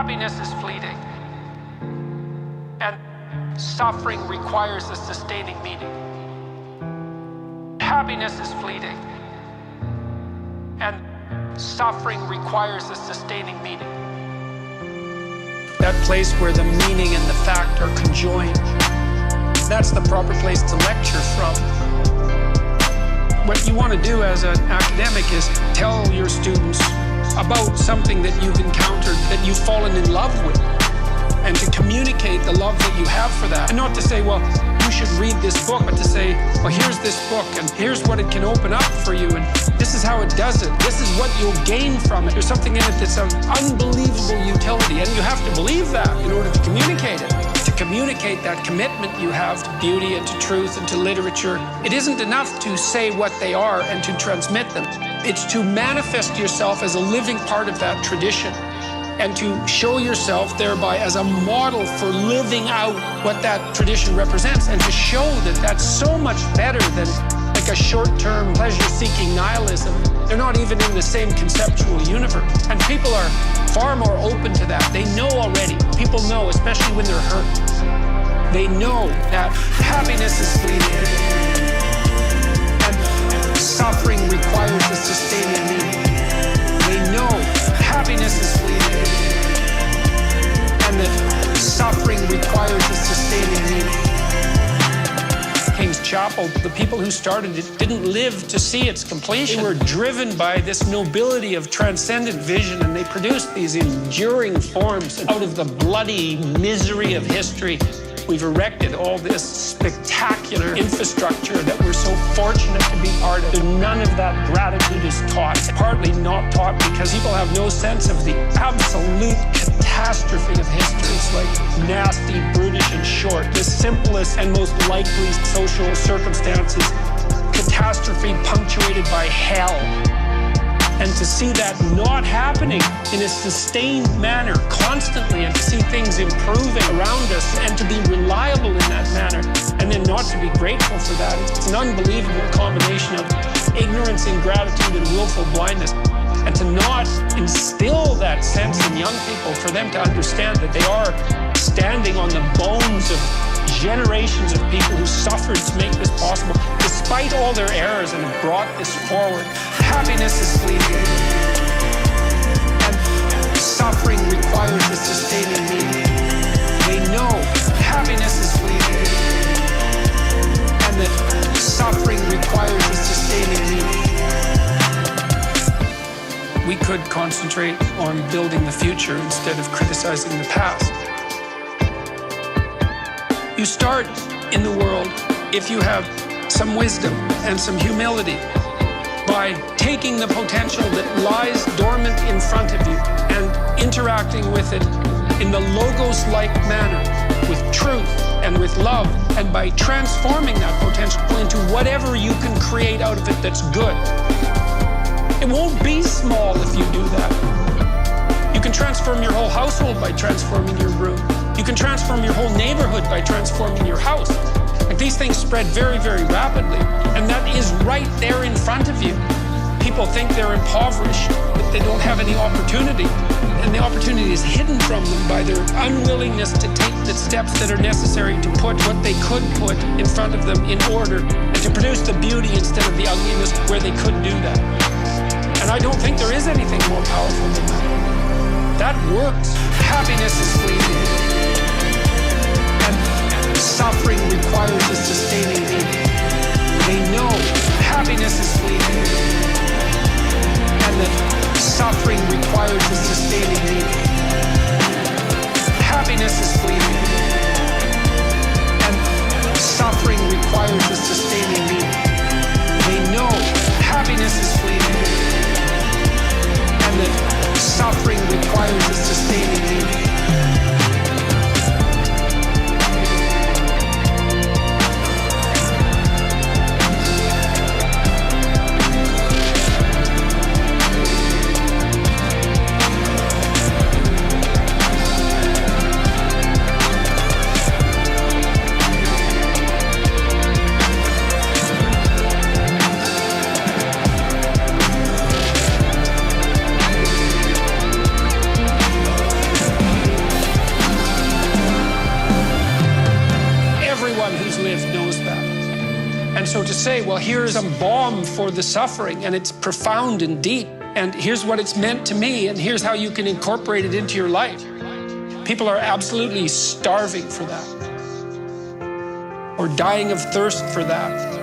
Happiness is fleeting, and suffering requires a sustaining meaning. Happiness is fleeting, and suffering requires a sustaining meaning. That place where the meaning and the fact are conjoined, that's the proper place to lecture from. What you want to do as an academic is tell your students about something that you've encountered, that you've fallen in love with, and to communicate the love that you have for that. And not to say, well, you should read this book, but to say, well, here's this book, and here's what it can open up for you, and this is how it does it. This is what you'll gain from it. There's something in it that's of unbelievable utility, and you have to believe that in order to communicate it. To communicate that commitment you have to beauty and to truth and to literature, it isn't enough to say what they are and to transmit them. It's to manifest yourself as a living part of that tradition and to show yourself thereby as a model for living out what that tradition represents, and to show that that's so much better than like a short-term pleasure-seeking nihilism. They're not even in the same conceptual universe. And people are far more open to that. They know already. People know, especially when they're hurt. They know that happiness is fleeting and suffering requires a sustaining meaning. They know happiness is fleeting and that suffering requires a sustaining meaning. King's Chapel, the people who started it didn't live to see its completion. They were driven by this nobility of transcendent vision, and they produced these enduring forms. Out of the bloody misery of history, we've erected all this spectacular infrastructure that we're so fortunate to be part of. And none of that gratitude is taught, partly not taught because people have no sense of the absolute catastrophe of history. It's like nasty, brutish, and short. The simplest and most likely social circumstances, catastrophe punctuated by hell. And to see that not happening in a sustained manner constantly, and to see things improving around us and to be reliable in that manner, and then not to be grateful for that, it's an unbelievable combination of ignorance, ingratitude, and willful blindness. And to not instill that sense in young people, for them to understand that they are standing on the bones of generations of people who suffered to make this possible, despite all their errors, and have brought this forward. Happiness is fleeting, and suffering requires a sustaining meaning. They know happiness is fleeting, and that suffering requires a sustaining meaning. We could concentrate on building the future instead of criticizing the past. You start in the world, if you have some wisdom and some humility, by taking the potential that lies dormant in front of you and interacting with it in the logos-like manner, with truth and with love, and by transforming that potential into whatever you can create out of it that's good. It won't be small if you do that. You can transform your whole household by transforming your room. You can transform your whole neighborhood by transforming your house. Like, these things spread very, very rapidly, and that is right there in front of you. People think they're impoverished, that they don't have any opportunity, and the opportunity is hidden from them by their unwillingness to take the steps that are necessary to put what they could put in front of them in order, and to produce the beauty instead of the ugliness where they could do that. And I don't think there is anything more powerful than that. That works. Happiness is fleeting, and suffering requires a sustaining meaning. They know happiness is fleeting, and that suffering requires a sustaining meaning. Happiness is fleeting, and suffering requires a sustaining meaning. They know happiness is fleeting, and that suffering requires a sustaining meaning. here's a balm for the suffering, and it's profound and deep, and here's what it's meant to me, and here's how you can incorporate it into your life. People are absolutely starving for that, or dying of thirst for that.